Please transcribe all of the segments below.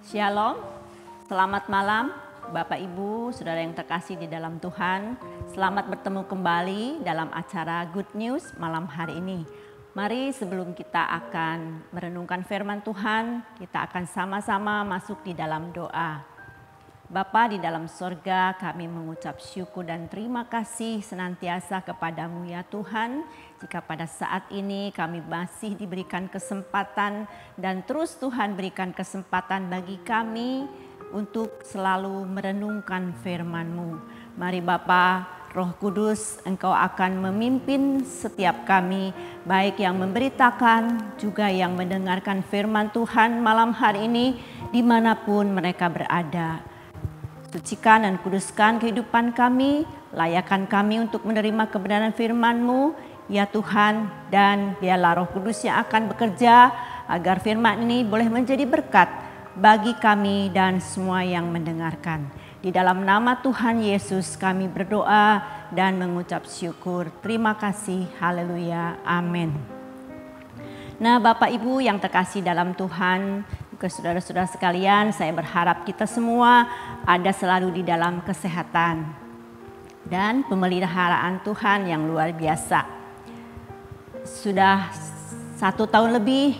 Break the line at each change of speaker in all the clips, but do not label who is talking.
Shalom, selamat malam Bapak Ibu, Saudara yang terkasih di dalam Tuhan. Selamat bertemu kembali dalam acara Good News malam hari ini. Mari sebelum kita akan merenungkan firman Tuhan, kita akan sama-sama masuk di dalam doa. Bapa di dalam sorga, kami mengucap syukur dan terima kasih senantiasa kepadamu ya Tuhan. Jika pada saat ini kami masih diberikan kesempatan dan terus Tuhan berikan kesempatan bagi kami untuk selalu merenungkan firman-Mu. Mari Bapa, Roh Kudus, Engkau akan memimpin setiap kami, baik yang memberitakan juga yang mendengarkan firman Tuhan malam hari ini dimanapun mereka berada. Sucikan dan kuduskan kehidupan kami, layakkan kami untuk menerima kebenaran firman-Mu, ya Tuhan, dan biarlah Roh Kudus yang akan bekerja agar firman ini boleh menjadi berkat bagi kami dan semua yang mendengarkan. Di dalam nama Tuhan Yesus kami berdoa dan mengucap syukur. Terima kasih, haleluya, amin. Nah Bapak Ibu yang terkasih dalam Tuhan, ke saudara-saudara sekalian, saya berharap kita semua ada selalu di dalam kesehatan dan pemeliharaan Tuhan yang luar biasa. Sudah 1 tahun lebih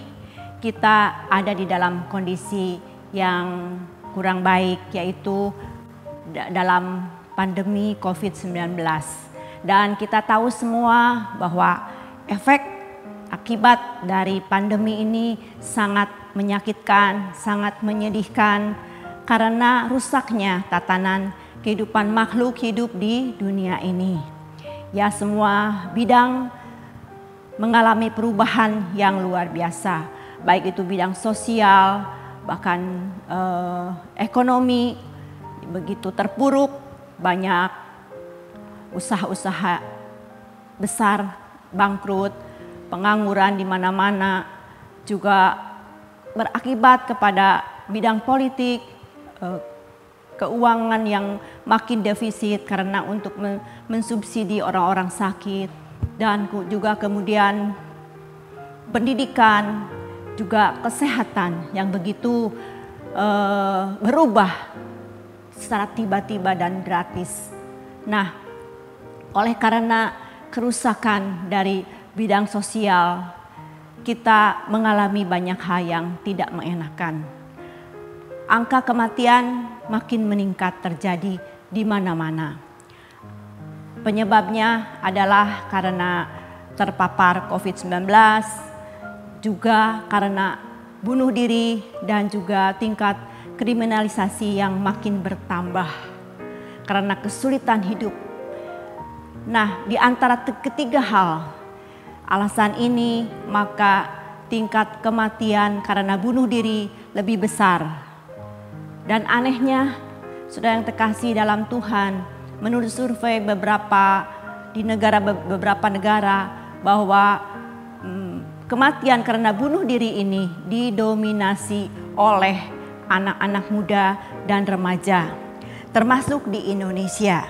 kita ada di dalam kondisi yang kurang baik, yaitu dalam pandemi COVID-19. Dan kita tahu semua bahwa efek akibat dari pandemi ini sangat menyakitkan, sangat menyedihkan karena rusaknya tatanan kehidupan makhluk hidup di dunia ini. Ya, semua bidang mengalami perubahan yang luar biasa, baik itu bidang sosial, bahkan ekonomi begitu terpuruk, banyak usaha-usaha besar bangkrut, pengangguran di mana-mana, juga berakibat kepada bidang politik, keuangan yang makin defisit karena untuk mensubsidi orang-orang sakit, dan juga kemudian pendidikan, juga kesehatan yang begitu berubah secara tiba-tiba dan gratis. Nah, oleh karena kerusakan dari bidang sosial, kita mengalami banyak hal yang tidak mengenakan. Angka kematian makin meningkat terjadi di mana-mana. Penyebabnya adalah karena terpapar COVID-19, juga karena bunuh diri dan juga tingkat kriminalisasi yang makin bertambah karena kesulitan hidup. Nah, di antara ketiga hal alasan ini, maka tingkat kematian karena bunuh diri lebih besar. Dan anehnya, saudara yang terkasih dalam Tuhan, menurut survei beberapa negara bahwa kematian karena bunuh diri ini didominasi oleh anak-anak muda dan remaja, termasuk di Indonesia.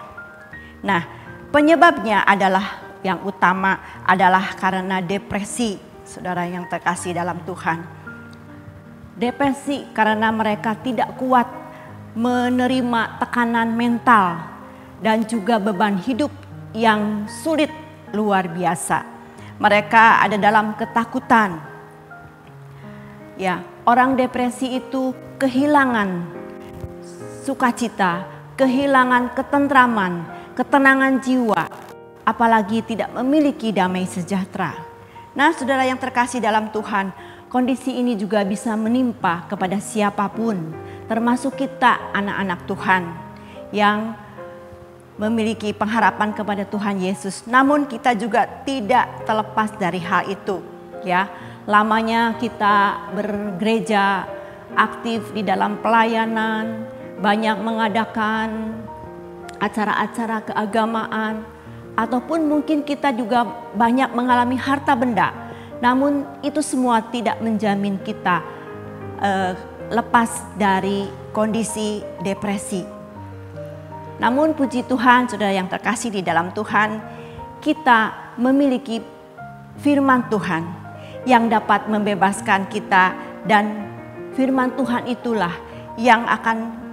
Nah, penyebabnya adalah yang utama adalah karena depresi, saudara yang terkasih dalam Tuhan. Depresi karena mereka tidak kuat menerima tekanan mental dan juga beban hidup yang sulit luar biasa. Mereka ada dalam ketakutan. Ya, orang depresi itu kehilangan sukacita, kehilangan ketentraman, ketenangan jiwa, apalagi tidak memiliki damai sejahtera. Nah, saudara yang terkasih dalam Tuhan, kondisi ini juga bisa menimpa kepada siapapun, termasuk kita anak-anak Tuhan yang memiliki pengharapan kepada Tuhan Yesus. Namun kita juga tidak terlepas dari hal itu, ya. Lamanya kita bergereja, aktif di dalam pelayanan, banyak mengadakan acara-acara keagamaan, ataupun mungkin kita juga banyak mengalami harta benda. Namun itu semua tidak menjamin kita lepas dari kondisi depresi. Namun puji Tuhan, saudara yang terkasih di dalam Tuhan, kita memiliki firman Tuhan yang dapat membebaskan kita, dan firman Tuhan itulah yang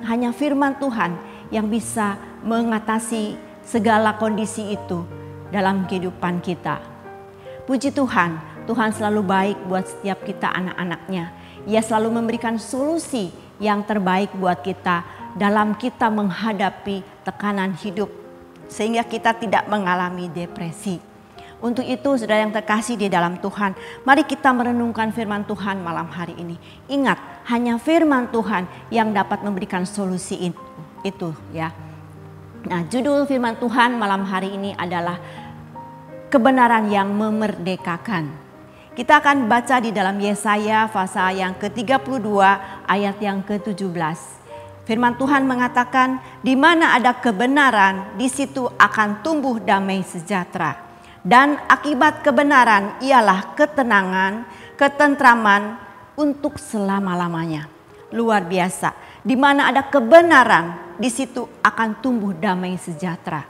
hanya firman Tuhan yang bisa mengatasi segala kondisi itu dalam kehidupan kita. Puji Tuhan, Tuhan selalu baik buat setiap kita anak-anaknya. Ia selalu memberikan solusi yang terbaik buat kita dalam kita menghadapi tekanan hidup, sehingga kita tidak mengalami depresi. Untuk itu, saudara yang terkasih di dalam Tuhan, mari kita merenungkan firman Tuhan malam hari ini. Ingat, hanya firman Tuhan yang dapat memberikan solusi itu ya. Nah, judul firman Tuhan malam hari ini adalah kebenaran yang memerdekakan. Kita akan baca di dalam Yesaya pasal yang ke-32 ayat yang ke-17. Firman Tuhan mengatakan, di mana ada kebenaran, di situ akan tumbuh damai sejahtera. Dan akibat kebenaran ialah ketenangan, ketentraman untuk selama-lamanya. Luar biasa. Di mana ada kebenaran, di situ akan tumbuh damai sejahtera.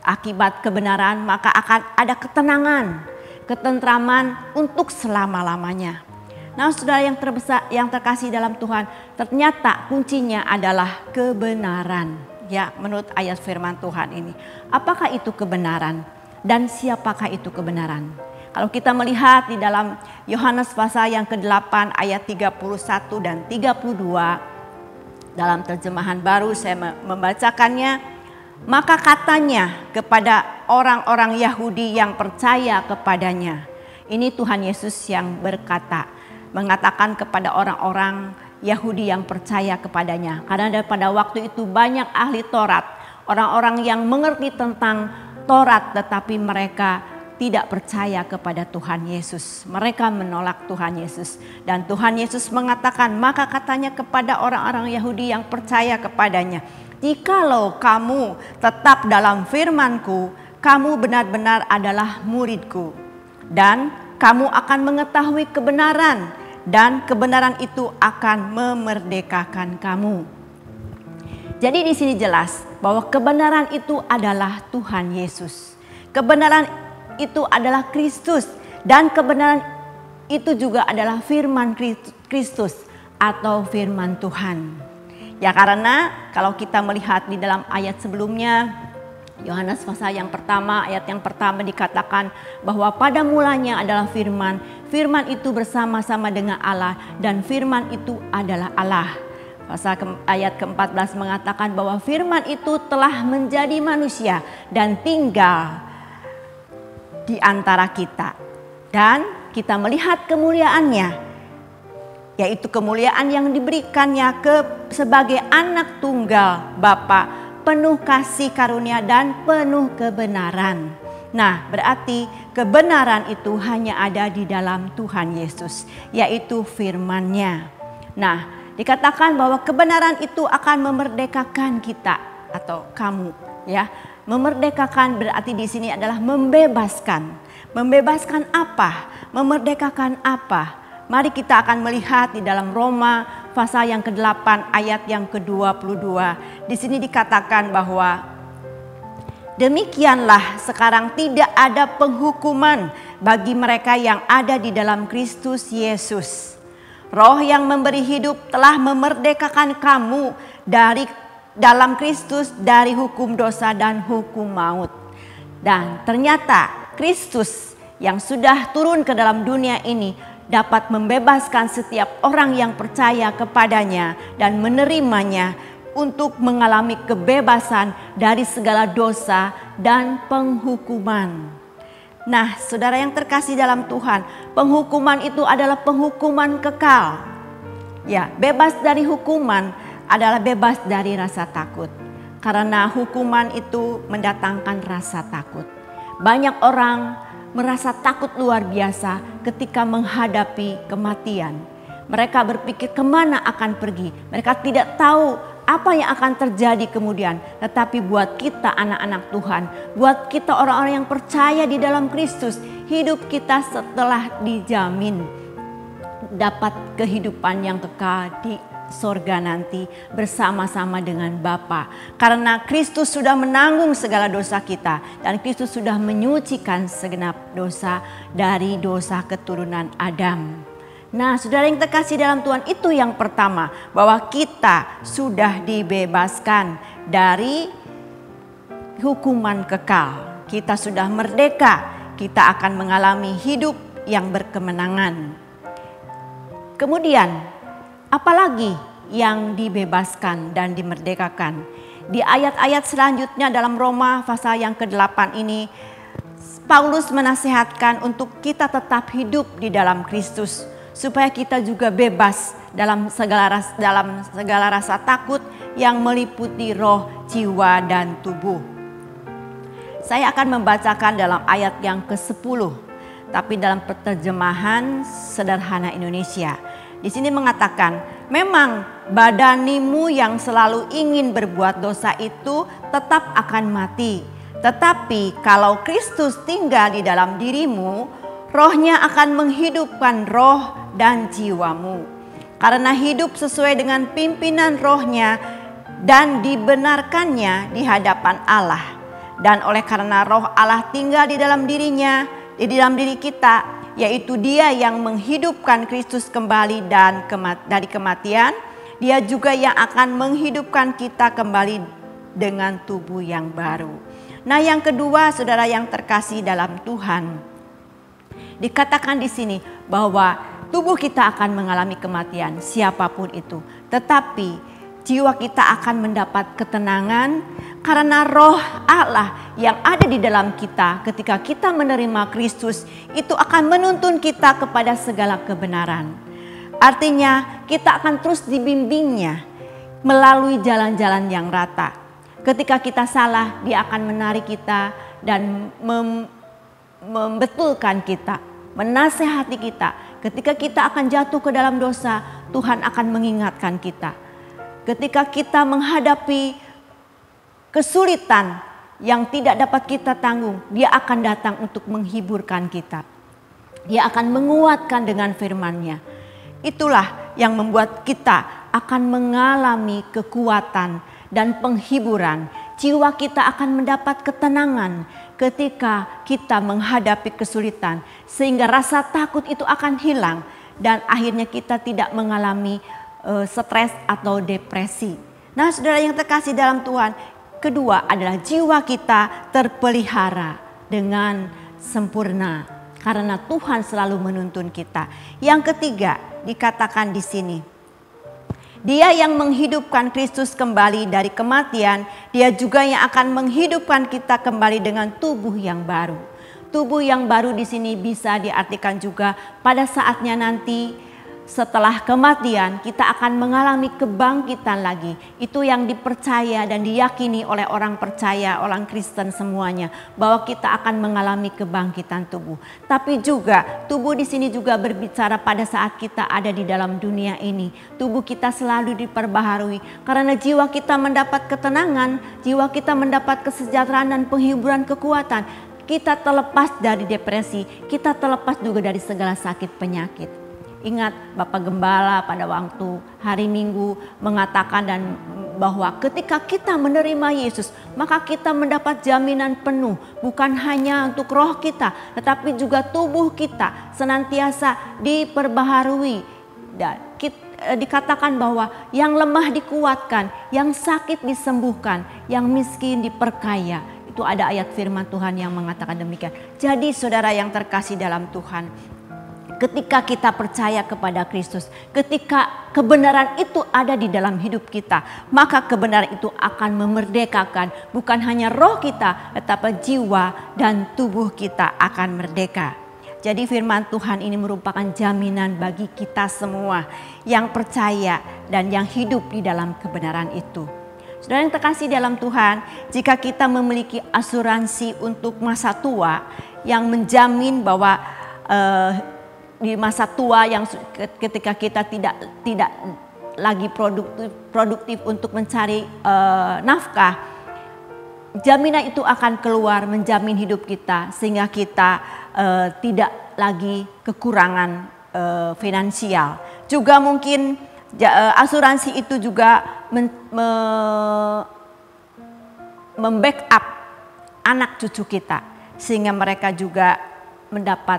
Akibat kebenaran maka akan ada ketenangan, ketentraman untuk selama-lamanya. Nah, saudara yang terkasih dalam Tuhan, ternyata kuncinya adalah kebenaran. Ya, menurut ayat firman Tuhan ini. Apakah itu kebenaran? Dan siapakah itu kebenaran? Kalau kita melihat di dalam Yohanes pasal yang ke-8 ayat 31 dan 32, dalam terjemahan baru saya membacakannya, maka katanya kepada orang-orang Yahudi yang percaya kepadanya. Ini Tuhan Yesus yang berkata, mengatakan kepada orang-orang Yahudi yang percaya kepadanya. Karena pada waktu itu banyak ahli Taurat, orang-orang yang mengerti tentang Taurat, tetapi mereka tidak percaya kepada Tuhan Yesus. Mereka menolak Tuhan Yesus. Dan Tuhan Yesus mengatakan, maka katanya kepada orang-orang Yahudi yang percaya kepadanya, jikalau kamu tetap dalam firman-Ku, kamu benar-benar adalah murid-Ku. Dan kamu akan mengetahui kebenaran, dan kebenaran itu akan memerdekakan kamu. Jadi di sini jelas bahwa kebenaran itu adalah Tuhan Yesus. Kebenaran itu adalah Kristus, dan kebenaran itu juga adalah firman Kristus atau firman Tuhan. Ya, karena kalau kita melihat di dalam ayat sebelumnya, Yohanes pasal yang pertama, ayat yang pertama dikatakan bahwa pada mulanya adalah firman, firman itu bersama-sama dengan Allah, dan firman itu adalah Allah. Ayat ke-14 mengatakan bahwa firman itu telah menjadi manusia dan tinggal di antara kita, dan kita melihat kemuliaannya, yaitu kemuliaan yang diberikannya sebagai anak tunggal Bapa, penuh kasih karunia dan penuh kebenaran. Nah, berarti kebenaran itu hanya ada di dalam Tuhan Yesus, yaitu firman-Nya. Nah, dikatakan bahwa kebenaran itu akan memerdekakan kita atau kamu, ya. Memerdekakan berarti di sini adalah membebaskan. Membebaskan apa? Memerdekakan apa? Mari kita akan melihat di dalam Roma pasal yang ke-8 ayat yang ke-22. Di sini dikatakan bahwa demikianlah sekarang tidak ada penghukuman bagi mereka yang ada di dalam Kristus Yesus. Roh yang memberi hidup telah memerdekakan kamu dalam Kristus dari hukum dosa dan hukum maut. Dan ternyata Kristus yang sudah turun ke dalam dunia ini dapat membebaskan setiap orang yang percaya kepadanya dan menerimanya untuk mengalami kebebasan dari segala dosa dan penghukuman. Nah, saudara yang terkasih dalam Tuhan, penghukuman itu adalah penghukuman kekal. Ya, bebas dari hukuman adalah bebas dari rasa takut. Karena hukuman itu mendatangkan rasa takut. Banyak orang merasa takut luar biasa ketika menghadapi kematian. Mereka berpikir kemana akan pergi. Mereka tidak tahu apa yang akan terjadi kemudian. Tetapi buat kita anak-anak Tuhan, buat kita orang-orang yang percaya di dalam Kristus, hidup kita setelah dijamin dapat kehidupan yang kekal di sorga nanti bersama-sama dengan Bapa. Karena Kristus sudah menanggung segala dosa kita, dan Kristus sudah menyucikan segenap dosa dari dosa keturunan Adam. Nah, saudara yang terkasih dalam Tuhan, itu yang pertama, bahwa kita sudah dibebaskan dari hukuman kekal. Kita sudah merdeka, kita akan mengalami hidup yang berkemenangan. Kemudian, apalagi yang dibebaskan dan dimerdekakan? Di ayat-ayat selanjutnya dalam Roma pasal yang ke-8 ini, Paulus menasihatkan untuk kita tetap hidup di dalam Kristus, supaya kita juga bebas dalam segala rasa takut yang meliputi roh, jiwa, dan tubuh. Saya akan membacakan dalam ayat yang ke-10, tapi dalam terjemahan sederhana Indonesia. Di sini mengatakan, memang badanimu yang selalu ingin berbuat dosa itu tetap akan mati. Tetapi kalau Kristus tinggal di dalam dirimu, Rohnya akan menghidupkan roh dan jiwamu. Karena hidup sesuai dengan pimpinan Rohnya dan dibenarkannya di hadapan Allah. Dan oleh karena Roh Allah tinggal di dalam dirinya, di dalam diri kita, yaitu Dia yang menghidupkan Kristus kembali dari kematian, Dia juga yang akan menghidupkan kita kembali dengan tubuh yang baru. Nah, yang kedua, saudara yang terkasih dalam Tuhan, dikatakan di sini bahwa tubuh kita akan mengalami kematian, siapapun itu. Tetapi jiwa kita akan mendapat ketenangan karena Roh Allah yang ada di dalam kita ketika kita menerima Kristus itu akan menuntun kita kepada segala kebenaran. Artinya kita akan terus dibimbingnya melalui jalan-jalan yang rata. Ketika kita salah, Dia akan menarik kita dan membetulkan kita, menasehati kita. Ketika kita akan jatuh ke dalam dosa, Tuhan akan mengingatkan kita. Ketika kita menghadapi kesulitan yang tidak dapat kita tanggung, Dia akan datang untuk menghiburkan kita. Dia akan menguatkan dengan firman-Nya. Itulah yang membuat kita akan mengalami kekuatan dan penghiburan. Jiwa kita akan mendapat ketenangan ketika kita menghadapi kesulitan, sehingga rasa takut itu akan hilang dan akhirnya kita tidak mengalami stres atau depresi. Nah, saudara yang terkasih dalam Tuhan, kedua adalah jiwa kita terpelihara dengan sempurna karena Tuhan selalu menuntun kita. Yang ketiga dikatakan di sini, Dia yang menghidupkan Kristus kembali dari kematian, Dia juga yang akan menghidupkan kita kembali dengan tubuh yang baru. Tubuh yang baru di sini bisa diartikan juga pada saatnya nanti setelah kematian kita akan mengalami kebangkitan lagi. Itu yang dipercaya dan diyakini oleh orang percaya, orang Kristen semuanya, bahwa kita akan mengalami kebangkitan tubuh. Tapi juga tubuh di sini juga berbicara pada saat kita ada di dalam dunia ini. Tubuh kita selalu diperbaharui karena jiwa kita mendapat ketenangan, jiwa kita mendapat kesejahteraan dan penghiburan, kekuatan. Kita terlepas dari depresi, kita terlepas juga dari segala sakit penyakit. Ingat Bapak Gembala pada waktu hari Minggu mengatakan dan bahwa ketika kita menerima Yesus, maka kita mendapat jaminan penuh, bukan hanya untuk roh kita, tetapi juga tubuh kita senantiasa diperbaharui. Dan dikatakan bahwa yang lemah dikuatkan, yang sakit disembuhkan, yang miskin diperkaya. Itu ada ayat firman Tuhan yang mengatakan demikian. Jadi saudara yang terkasih dalam Tuhan, ketika kita percaya kepada Kristus, ketika kebenaran itu ada di dalam hidup kita, maka kebenaran itu akan memerdekakan bukan hanya roh kita, tetapi jiwa dan tubuh kita akan merdeka. Jadi firman Tuhan ini merupakan jaminan bagi kita semua yang percaya dan yang hidup di dalam kebenaran itu. Saudara yang terkasih dalam Tuhan, jika kita memiliki asuransi untuk masa tua yang menjamin bahwa di masa tua yang ketika kita tidak lagi produktif untuk mencari nafkah, jaminan itu akan keluar menjamin hidup kita sehingga kita tidak lagi kekurangan finansial. Juga mungkin asuransi itu juga membackup anak cucu kita sehingga mereka juga mendapat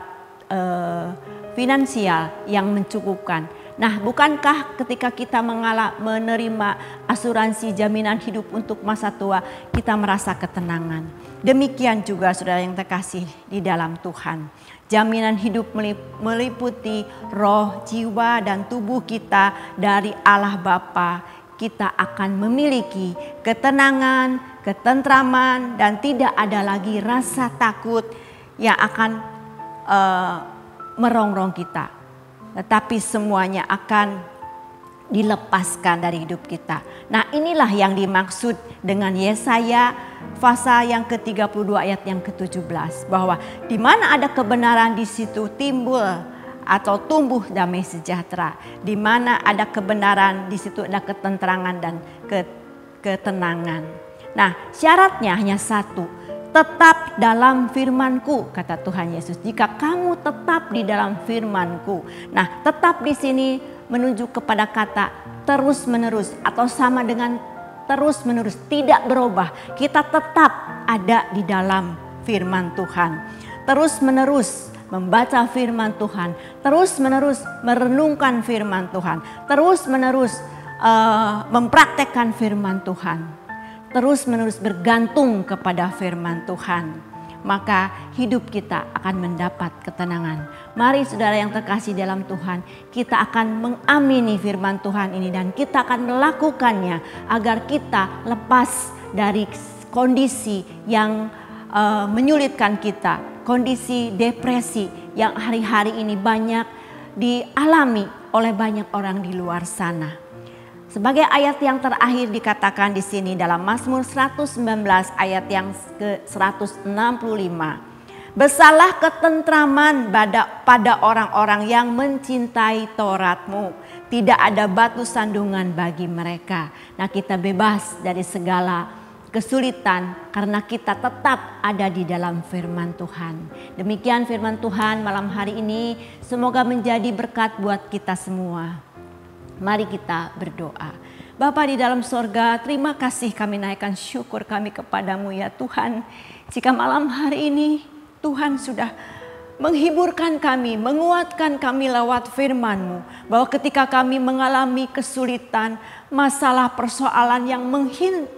finansial yang mencukupkan. Nah, bukankah ketika kita menerima asuransi jaminan hidup untuk masa tua, kita merasa ketenangan. Demikian juga saudara yang terkasih di dalam Tuhan. Jaminan hidup meliputi roh, jiwa, dan tubuh kita dari Allah Bapa. Kita akan memiliki ketenangan, ketentraman, dan tidak ada lagi rasa takut yang akan merongrong kita. Tetapi semuanya akan dilepaskan dari hidup kita. Nah, inilah yang dimaksud dengan Yesaya pasal yang ke-32 ayat yang ke-17. Bahwa di mana ada kebenaran di situ timbul atau tumbuh damai sejahtera. Di mana ada kebenaran di situ ada ketentrangan dan ketenangan. Nah, syaratnya hanya satu. Tetap dalam firman-Ku, kata Tuhan Yesus. Jika kamu tetap di dalam firman-Ku. Nah, tetap di sini menunjuk kepada kata terus menerus atau sama dengan terus menerus, tidak berubah. Kita tetap ada di dalam firman Tuhan. Terus menerus membaca firman Tuhan. Terus menerus merenungkan firman Tuhan. Terus menerus mempraktekkan firman Tuhan. Terus menerus bergantung kepada firman Tuhan, maka hidup kita akan mendapat ketenangan. Mari saudara yang terkasih dalam Tuhan, kita akan mengamini firman Tuhan ini dan kita akan melakukannya agar kita lepas dari kondisi yang menyulitkan kita, kondisi depresi yang hari-hari ini banyak dialami oleh banyak orang di luar sana. Sebagai ayat yang terakhir dikatakan di sini dalam Mazmur 119 ayat yang ke-165. Bersalah ketentraman pada orang-orang yang mencintai Taurat-Mu. Tidak ada batu sandungan bagi mereka. Nah, kita bebas dari segala kesulitan karena kita tetap ada di dalam firman Tuhan. Demikian firman Tuhan malam hari ini. Semoga menjadi berkat buat kita semua. Mari kita berdoa. Bapa di dalam sorga, terima kasih kami naikkan syukur kami kepadamu ya Tuhan. Jika malam hari ini Tuhan sudah menghiburkan kami, menguatkan kami lewat firman-Mu. Bahwa ketika kami mengalami kesulitan, masalah persoalan yang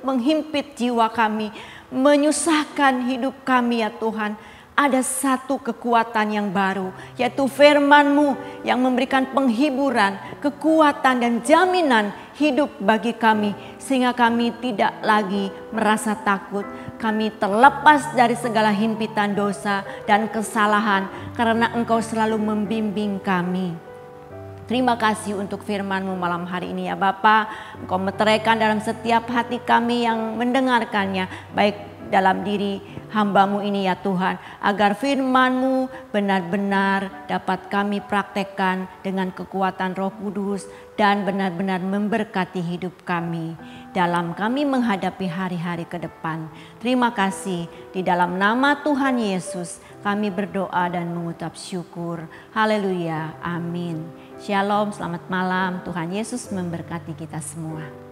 menghimpit jiwa kami, menyusahkan hidup kami ya Tuhan. Ada satu kekuatan yang baru, yaitu firman-Mu yang memberikan penghiburan, kekuatan dan jaminan hidup bagi kami. Sehingga kami tidak lagi merasa takut. Kami terlepas dari segala himpitan dosa dan kesalahan karena Engkau selalu membimbing kami. Terima kasih untuk firman-Mu malam hari ini ya Bapa. Engkau meteraikan dalam setiap hati kami yang mendengarkannya, baik dalam diri hamba-Mu ini ya Tuhan, agar firman-Mu benar-benar dapat kami praktekkan dengan kekuatan Roh Kudus dan benar-benar memberkati hidup kami dalam kami menghadapi hari-hari ke depan. Terima kasih, di dalam nama Tuhan Yesus kami berdoa dan mengucap syukur. Haleluya, amin. Shalom, selamat malam. Tuhan Yesus memberkati kita semua.